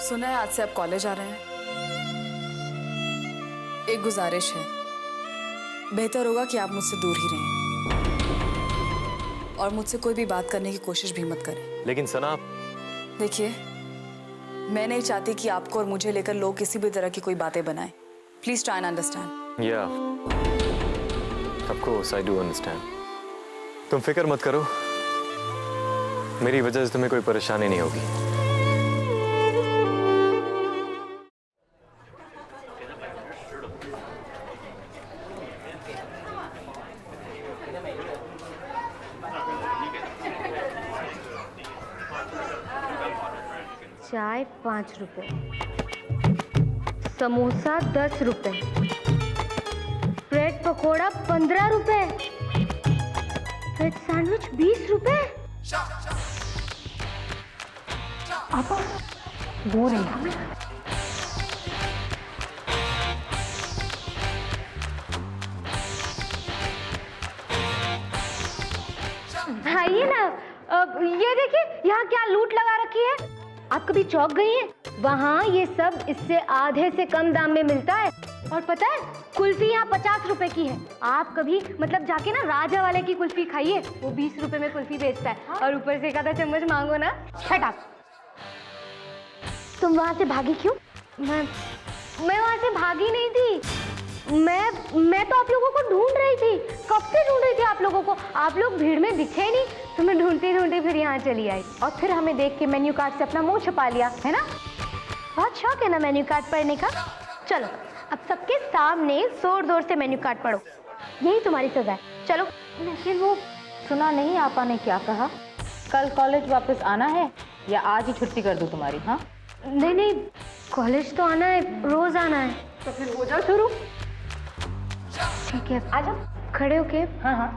सुना है आज से आप कॉलेज आ रहे हैं। एक गुजारिश है, बेहतर होगा कि आप मुझसे दूर ही रहें और मुझसे कोई भी बात करने की कोशिश भी मत करें। लेकिन सना, देखिए, मैं नहीं चाहती कि आपको और मुझे लेकर लोग किसी भी तरह की कोई बातें बनाएं। Please try and understand. Yeah of course I do understand. तुम फिक्र मत करो, मेरी वजह से तुम्हें कोई परेशानी नहीं होगी। चाय 5 रुपए, समोसा 10 रुपए, ब्रेड पकोड़ा 15 रुपए, वेज सैंडविच 20 रुपए। आपा बोर है। आइए ना, ये देखिए यहाँ क्या लूट लगा रखी है। आप कभी चौक गई हैं? वहाँ ये सब इससे आधे से कम दाम में मिलता है। और पता है, कुल्फी यहाँ 50 रुपए की है। आप कभी मतलब जाके ना राजा वाले की कुल्फी खाइए, वो 20 रुपए में कुल्फी बेचता है। और ऊपर से एक आधा चम्मच मांगो ना। Shut up. तुम वहाँ से भागी क्यों? मैं वहाँ से भागी नहीं थी। मैं तो आप लोगों को ढूंढ रही थी। कब से ढूंढ रही थी आप लोगों को। आप लोग भीड़ में दिखे नहीं, तो मैं ढूंढते ढूंढते फिर यहाँ चली आई। और फिर हमें देख के मेन्यू कार्ड से अपना मुंह छुपा लिया, है ना? बहुत शौक है ना मेन्यू कार्ड पढ़ने का। चलो अब सबके सामने जोर जोर से मेन्यू कार्ड पढ़ो, यही तुम्हारी सजा है। चलो। लेकिन वो सुना नहीं, आपा ने क्या कहा? कल कॉलेज वापस आना है या आज ही छुट्टी कर दूं तुम्हारी? हाँ नहीं, कॉलेज तो आना है, रोज आना है। तो फिर हो जाओ शुरू। ठीक है, आ जाओ। खड़े होके। हाँ।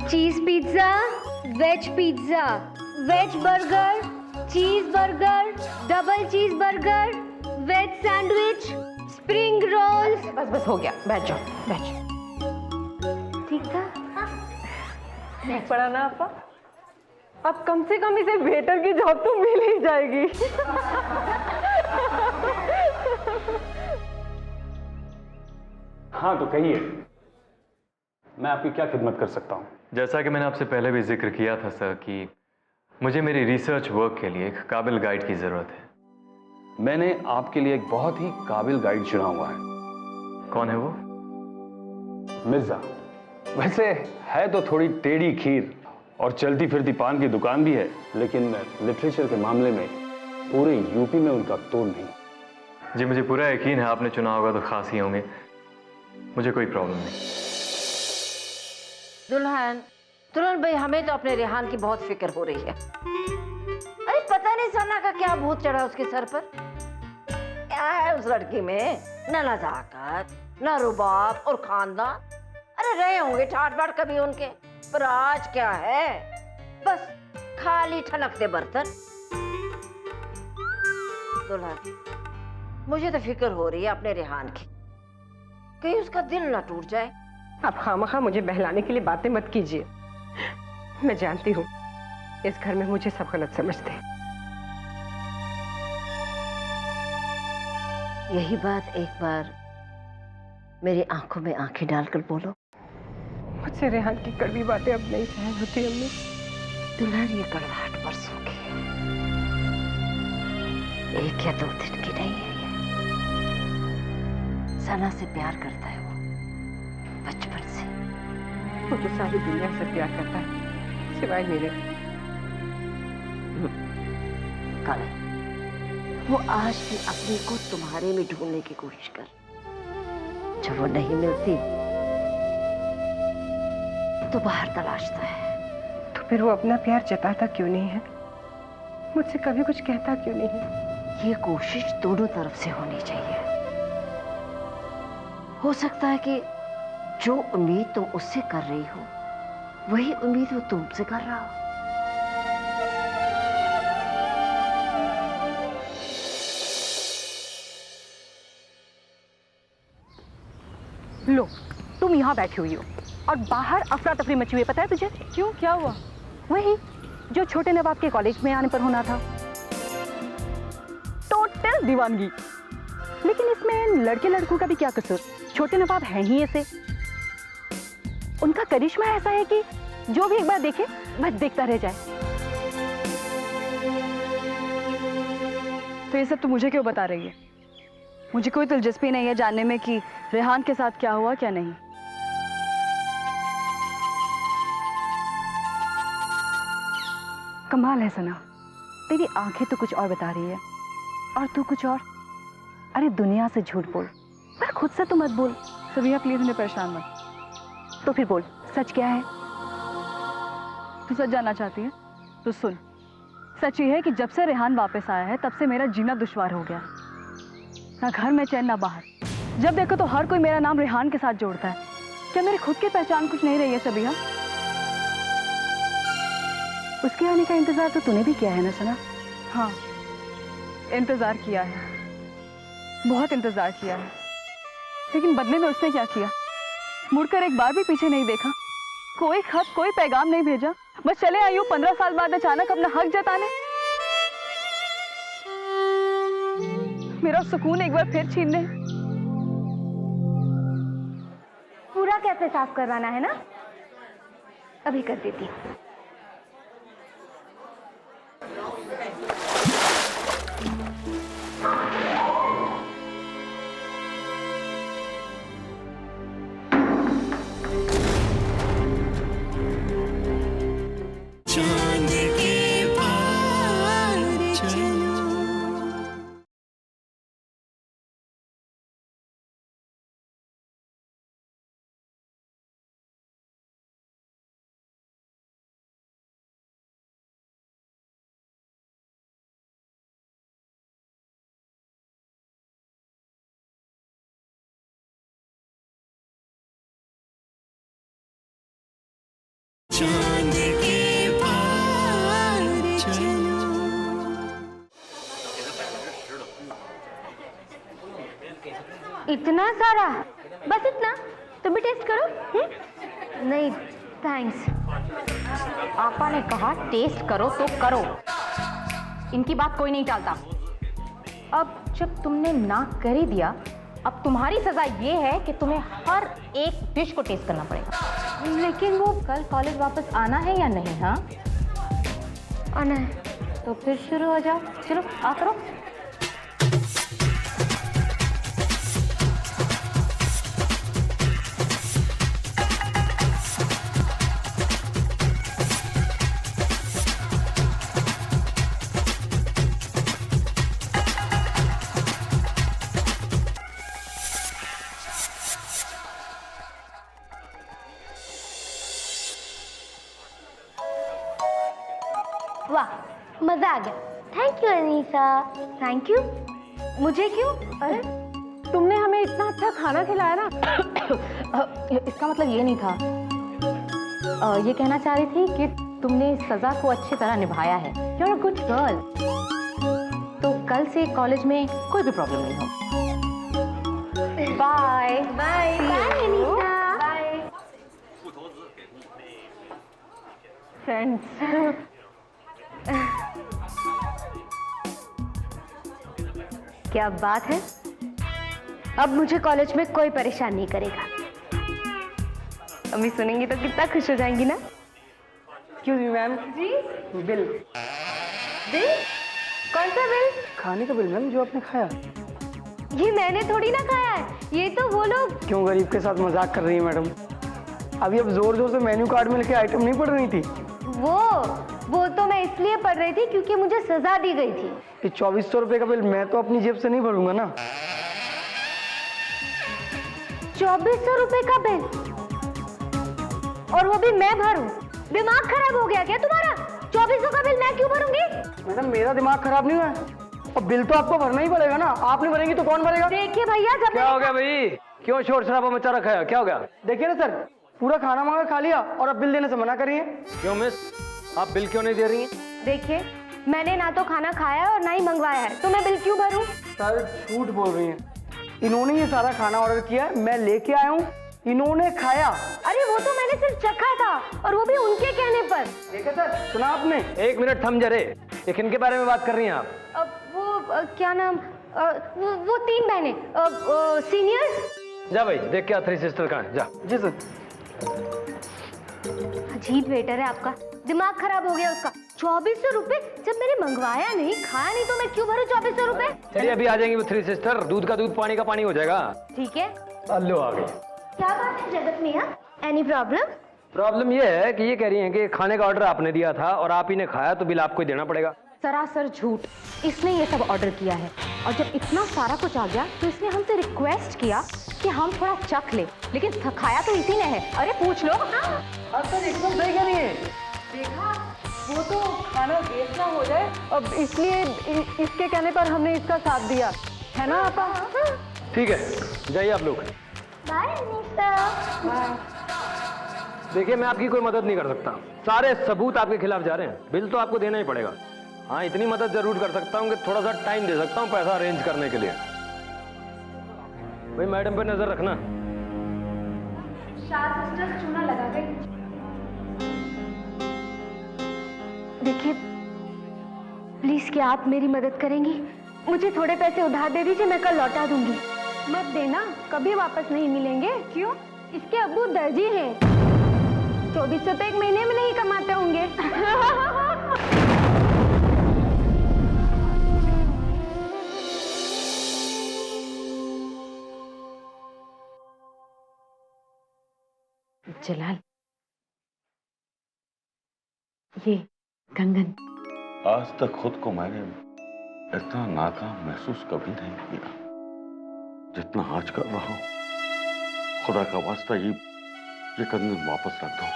Cheese pizza, veg burger, cheese burger, double cheese burger, veg sandwich, spring rolls. बस हो गया, बैठ जाओ। ठीक था? ठीक पड़ा ना आपा? अब कम से कम इसे वेटर की जॉब तो मिल ही जाएगी। हाँ तो कहिए, मैं आपकी क्या खिदमत कर सकता हूँ? जैसा कि मैंने आपसे पहले भी जिक्र किया था सर कि मुझे मेरी रिसर्च वर्क के लिए एक काबिल गाइड की ज़रूरत है। मैंने आपके लिए एक बहुत ही काबिल गाइड चुना हुआ है। कौन है वो? मिर्जा। वैसे है तो थोड़ी टेढ़ी खीर और चलती फिरती पान की दुकान भी है, लेकिन लिटरेचर के मामले में पूरे यूपी में उनका तोड़ नहीं। जी मुझे पूरा यकीन है आपने चुना होगा तो खास ही होंगे, मुझे कोई प्रॉब्लम नहीं। दुल्हन भाई, हमें तो अपने रेहान की बहुत फिक्र हो रही है। अरे पता नहीं सना का क्या भूत चढ़ा उसके सर पर। क्या है उस लड़की में? न नजाकत, न रुबाब और खानदान। अरे रहे होंगे ठाट बाट कभी उनके, पर आज क्या है? बस खाली ठनकते बर्तन। दुल्हन, मुझे तो फिक्र हो रही है अपने रेहान की, कहीं उसका दिल ना टूट जाए। आप खामखा मुझे बहलाने के लिए बातें मत कीजिए। मैं जानती हूँ इस घर में मुझे सब गलत समझते हैं। यही बात एक बार मेरी आंखों में आंखें डालकर बोलो। मुझसे रेहान की कड़वी बातें अब नहीं सहन होती अम्मी। दुल्हन, ये कड़वाहट परसों की, एक या 2 दिन की नहीं है। ये सना से प्यार करता है वो बचपन से। वो तो सारी दुनिया से प्यार करता है सिवाय मेरे। काले, वो आज भी अपने को तुम्हारे में ढूंढने की कोशिश कर, जब वो नहीं मिलती तो बाहर तलाशता है। तो फिर वो अपना प्यार जताता क्यों नहीं है? मुझसे कभी कुछ कहता क्यों नहीं है? ये कोशिश दोनों तरफ से होनी चाहिए। हो सकता है कि जो उम्मीद तुम उससे कर रही हो, वही उम्मीद वो तुमसे कर रहा हो। लो, तुम यहाँ बैठी हुई हो और बाहर अफरा तफरी मची हुई है, पता है तुझे? क्यों, क्या हुआ? वही जो छोटे नवाब के कॉलेज में आने पर होना था। टोटल दीवानगी। लेकिन इसमें लड़के लड़कों का भी क्या कसूर? छोटे नवाब हैं ही ऐसे। उनका करिश्मा ऐसा है कि जो भी एक बार देखे बस देखता रह जाए। तो ये सब तो मुझे क्यों बता रही है? मुझे कोई दिलचस्पी नहीं है जानने में कि रेहान के साथ क्या हुआ क्या नहीं। कमाल है सना, तेरी आंखें तो कुछ और बता रही है और तू कुछ और। अरे दुनिया से झूठ बोल पर खुद से तो मत बोल। सबिया प्लीज उन्हें परेशान मत। तो फिर बोल, सच क्या है? तू सच जानना चाहती है तो सुन। सच ये है कि जब से रेहान वापस आया है तब से मेरा जीना दुश्वार हो गया। ना घर में चैन ना बाहर। जब देखो तो हर कोई मेरा नाम रेहान के साथ जोड़ता है। क्या मेरी खुद की पहचान कुछ नहीं रही है सबिया? उसके आने का इंतजार तो तूने भी किया है ना सना? हाँ, इंतजार किया है, बहुत इंतजार किया है। लेकिन बदले में उसने क्या किया? मुड़कर एक बार भी पीछे नहीं देखा, कोई खत कोई पैगाम नहीं भेजा, बस चले आई हूँ 15 साल बाद अचानक अपना हक जताने। मेरा सुकून एक बार फिर छीन ले। पूरा कैफे साफ करवाना है ना? अभी कर देती हूँ। इतना सारा? बस इतना? तुम भी टेस्ट करो। नहीं थैंक्स। पापा ने कहा टेस्ट करो तो करो, इनकी बात कोई नहीं टालता। अब जब तुमने ना कर ही दिया, अब तुम्हारी सजा ये है कि तुम्हें हर एक डिश को टेस्ट करना पड़ेगा। लेकिन वो कल कॉलेज वापस आना है या नहीं? हाँ आना है। तो फिर शुरू हो जाओ। चलो आ करो। वाह, मजा आ गया। Thank you Anisa. Thank you. मुझे क्यों? अरे तुमने हमें इतना अच्छा खाना खिलाया ना। इसका मतलब ये नहीं था। ये कहना चाह रही थी कि तुमने इस सजा को अच्छी तरह निभाया है। You are a good girl. तो कल से कॉलेज में कोई भी प्रॉब्लम नहीं हो। Bye bye bye Anisa. Bye friends. क्या बात है, अब मुझे कॉलेज में कोई परेशान नहीं करेगा। अम्मी सुनेंगी तो कितना खुश हो जाएंगी ना। क्यों जी मैम? जी बिल? बिल? कौन सा बिल? खाने का बिल मैम, जो आपने खाया। ये मैंने थोड़ी ना खाया है, ये तो वो लोग। क्यों गरीब के साथ मजाक कर रही है मैडम? अभी अब जोर जोर से मेन्यू कार्ड में लिखे आइटम नहीं पढ़ रही थी? वो तो मैं इसलिए पढ़ रही थी क्योंकि मुझे सजा दी गई थी। ये 2400 रुपए का बिल मैं तो अपनी जेब से नहीं भरूंगा ना। 2400 रुपए का बिल? और वो भी मैं भरूं? दिमाग खराब हो गया क्या तुम्हारा? 2400 का बिल मैं क्यों भरूंगी? मैडम मेरा दिमाग खराब नहीं हुआ है, और बिल तो आपको भरना ही पड़ेगा ना। आप नहीं भरेंगी तो कौन भरेगा? देखिए भैया, जब क्या हो गया भाई? क्यों शोर शराबा मचा रखा है? क्या हो गया? देखिए ना सर, पूरा खाना मांगा खा लिया और अब बिल देने से मना करिए। क्यों मिस, आप बिल क्यों नहीं दे रही हैं? देखिए, मैंने ना तो खाना खाया और ना ही मंगवाया है, तो मैं बिल क्यों भरूं? सर झूठ बोल रही हैं। इन्होंने ये सारा खाना ऑर्डर किया है, मैं लेके आया हूँ इन्होंने खाया। अरे वो तो मैंने सिर्फ चखा था, और वो भी उनके कहने पर। देखा सर, सुना आपने? एक मिनट थम जा रे, ये किनके बारे में बात कर रही हैं आप? क्या नाम, वो 3 बहनें, सीनियर्स। जा भाई देख क्या 3 सिस्टर कहाँ है, जा। जी सर। अजीब वेटर है आपका, दिमाग खराब हो गया उसका। 2400 रुपए, जब मैंने मंगवाया नहीं, खाया नहीं, तो मैं क्यों भरूं 2400 रुपए? चलिए अभी आ जाएंगी वो 3 सिस्टर, दूध का दूध पानी का पानी हो जाएगा। ठीक है। लो आ गए। क्या बात है जगत मियां, एनी प्रॉब्लम? प्रॉब्लम ये है कि ये कह रही हैं कि खाने का ऑर्डर आपने दिया था और आप ही ने खाया, तो बिल आपको ही देना पड़ेगा। सरासर झूठ। इसने ये सब ऑर्डर किया है, और जब इतना सारा कुछ आ गया तो इसने हमसे रिक्वेस्ट किया कि हम थोड़ा चख ले, लेकिन खाया तो इसी ने है। अरे पूछ लो। हाँ सर एकदम सही कह रही हैं। देखा, वो तो खाना वेस्ट ना हो जाए, अब इसलिए इसके कहने पर हमने इसका साथ दिया है ना आपा? ठीक है, जाइए आप लोग। बाय अनीता। देखिए मैं आपकी कोई मदद नहीं कर सकता, सारे सबूत आपके खिलाफ जा रहे हैं, बिल तो आपको देना ही पड़ेगा। हाँ इतनी मदद जरूर कर सकता हूँ कि थोड़ा सा टाइम दे सकता हूँ पैसा अरेंज करने के लिए। भाई मैडम पे नजर रखना। शाह सिस्टर्स चूना लगा गई। देखिए प्लीज, क्या आप मेरी मदद करेंगी? मुझे थोड़े पैसे उधार दे दीजिए, मैं कल लौटा दूंगी। मत देना, कभी वापस नहीं मिलेंगे। क्यों? इसके अब्बू दर्जी हैं, 2400 तो एक महीने में नहीं कमाते होंगे। जलाल, ये कंगन। आज तक खुद को मैंने इतना नाकाम महसूस कभी नहीं किया जितना आज कर रहा हूं। खुदा का वास्ता ये कंगन वापस रख दो।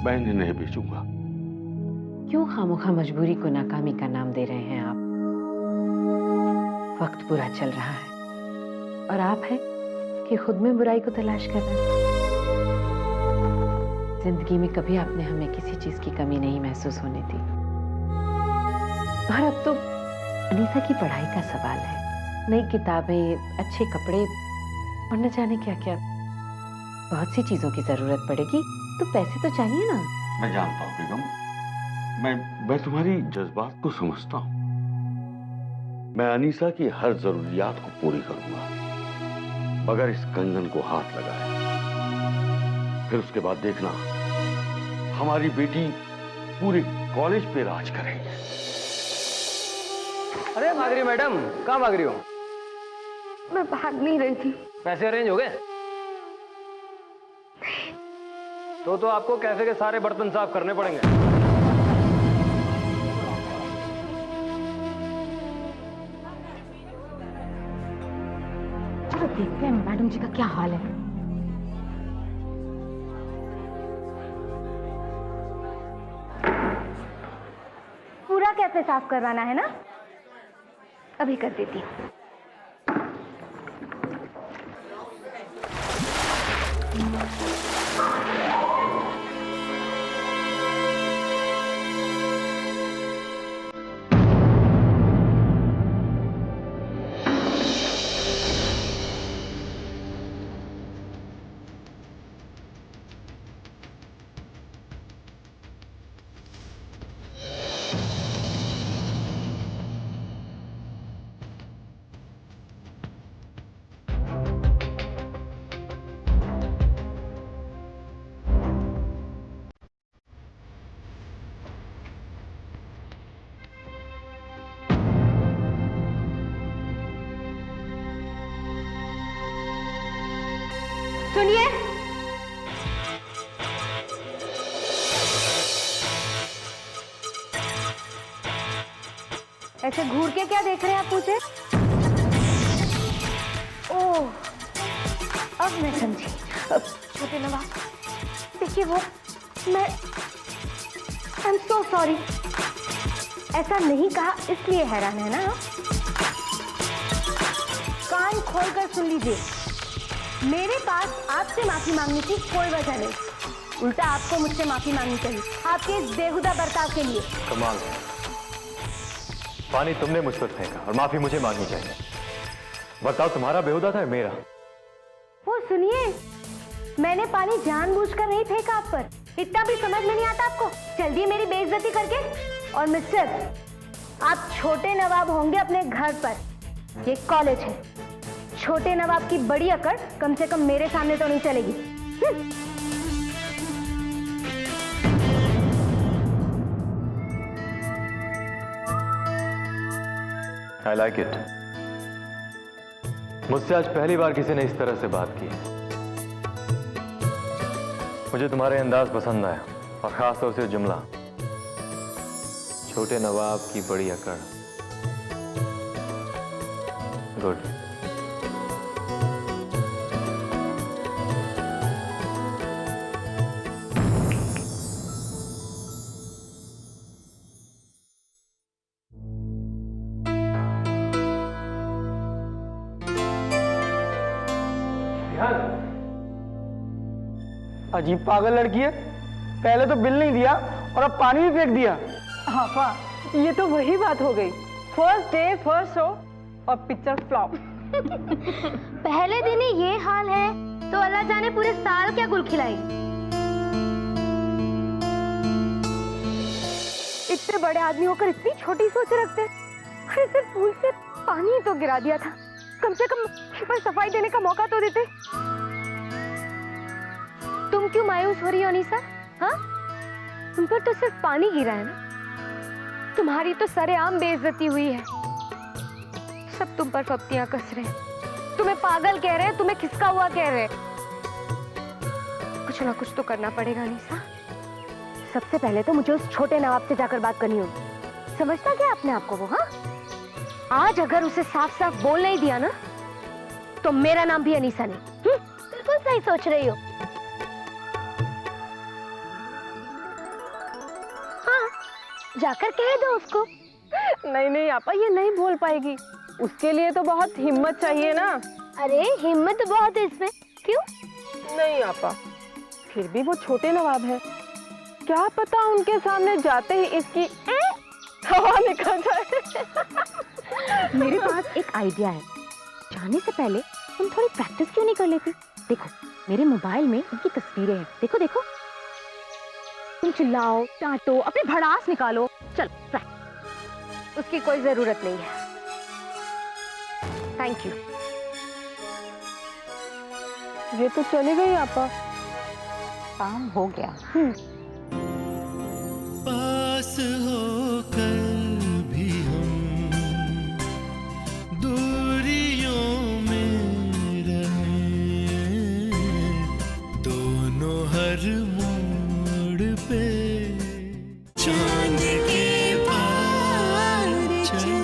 मैं इन्हें नहीं बेचूंगा। क्यों खामोखा मजबूरी को नाकामी का नाम दे रहे हैं आप? वक्त बुरा चल रहा है और आप हैं कि खुद में बुराई को तलाश कर रहे हैं। जिंदगी में कभी आपने हमें किसी चीज की कमी नहीं महसूस होने दी, और अब तो अनीसा की पढ़ाई का सवाल है। नई किताबें, अच्छे कपड़े और न जाने क्या क्या, बहुत सी चीजों की जरूरत पड़ेगी, तो पैसे तो चाहिए ना। मैं जानता हूँ बेगम, मैं तुम्हारी जज्बात को समझता हूँ। मैं अनीसा की हर जरूरियात को पूरी करूंगा, मगर इस कंगन को हाथ लगाए, फिर उसके बाद देखना हमारी बेटी पूरे कॉलेज पे राज करेगी। अरे भाग रही मैडम, कहाँ भाग रही हो? मैं भाग नहीं रही थी। पैसे अरेंज हो गए? तो आपको कैफे के सारे बर्तन साफ करने पड़ेंगे। चलो देखते हैं मैडम जी का क्या हाल है। पूरा कैफे साफ करवाना है ना? अभी कर देती हूँ। सुनिए, ऐसे घूर के क्या देख रहे हैं आप मुझे? ओह, अब मैं समझी। छोटे नवाब, देखिए वो मैं आई एम सो सॉरी, ऐसा नहीं कहा इसलिए हैरान है ना। कान खोलकर सुन लीजिए, मेरे पास आपसे माफी मांगने की कोई वजह नहीं, उल्टा आपको मुझसे माफी मांगनी चाहिए आपके इस बेहुदा बर्ताव के लिए। कमाल है, पानी तुमने मुझ पर फेंका और माफी मुझे मांगनी चाहिए। बर्ताव तुम्हारा बेहुदा था, मेरा? वो सुनिए, मैंने पानी जानबूझकर नहीं फेंका आप पर, इतना भी समझ में नहीं आता आपको? जल्दी मेरी बेइज्जती करके। और मिस्टर, आप छोटे नवाब होंगे अपने घर पर, ये कॉलेज है। छोटे नवाब की बड़ी अकड़ कम से कम मेरे सामने तो नहीं चलेगी। I like it. मुझसे आज पहली बार किसी ने इस तरह से बात की है। मुझे तुम्हारे अंदाज पसंद आया, और खास तौर से जुमला, छोटे नवाब की बड़ी अकड़। गुड। अजीब पागल लड़की है, पहले तो बिल नहीं दिया और अब पानी भी फेंक दिया। हाँ पा, ये तो वही बात हो गई, फर्स्ट डे फर्स्ट शो और पिक्चर फ्लॉप। पहले दिन ही ये हाल है तो अल्लाह जाने पूरे साल क्या गुल खिलाएगी। इतने बड़े आदमी होकर इतनी छोटी सोच रखते हैं। अरे सिर्फ फूल से पानी तो गिरा दिया था, कम से कम पर सफाई देने का मौका तो देते। तुम क्यों मायूस हो रही हो अनीसा? हाँ, तुम पर तो सिर्फ पानी गिरा है ना। तुम्हारी तो सरेआम बेइज्जती हुई है। सब तुम पर फप्तियां कस रहे हैं, तुम्हें पागल कह रहे हैं, तुम्हें खिसका हुआ कह रहे हैं। कुछ ना कुछ तो करना पड़ेगा अनीसा। सबसे पहले तो मुझे उस छोटे नवाब से जाकर बात करनी होगी। समझता क्या अपने आप को वो? हाँ, आज अगर उसे साफ साफ बोल नहीं दिया ना तो मेरा नाम भी अनीसा नहीं। बिल्कुल सही सोच रही हो। जाकर कह दो उसको। नहीं नहीं आपा, ये नहीं बोल पाएगी, उसके लिए तो बहुत हिम्मत चाहिए ना। अरे हिम्मत तो बहुत है इसमें। क्यों? नहीं आपा, फिर भी वो छोटे नवाब है, क्या पता उनके सामने जाते ही इसकी हवा निकल जाए। मेरे पास एक आइडिया है। जाने से पहले तुम थोड़ी प्रैक्टिस क्यों नहीं कर लेती? देखो, मेरे मोबाइल में उनकी तस्वीरें हैं, देखो देखो। तुम चिल्लाओ, डांटो, अपनी भड़ास निकालो। चलो, उसकी कोई जरूरत नहीं है। Thank you. ये तो चली गई आपा। काम हो गया। पास होकर भी हम दूरियों में रहे, दोनों हर मोड़ पे चांद के पार चलो।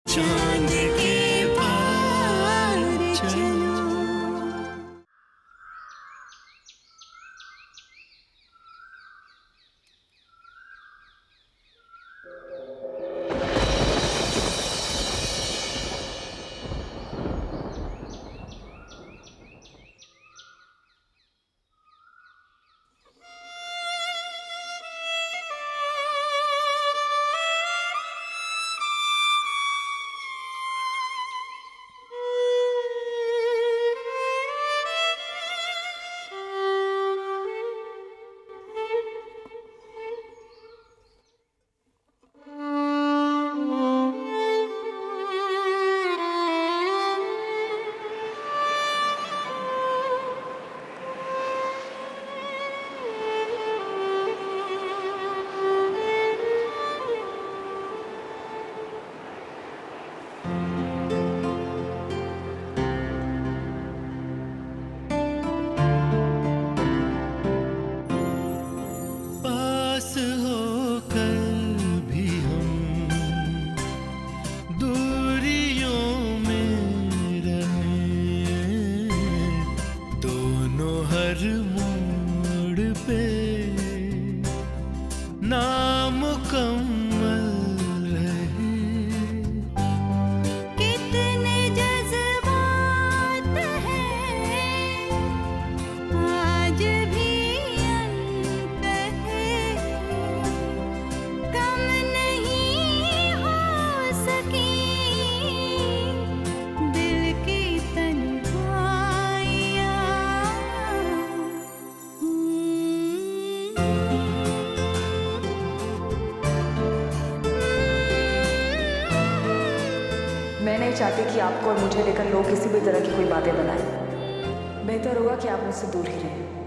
चांद के पार चलो। चाहती कि आपको और मुझे लेकर लोग किसी भी तरह की कोई बातें बनाएं। बेहतर होगा कि आप मुझसे दूर ही रहें।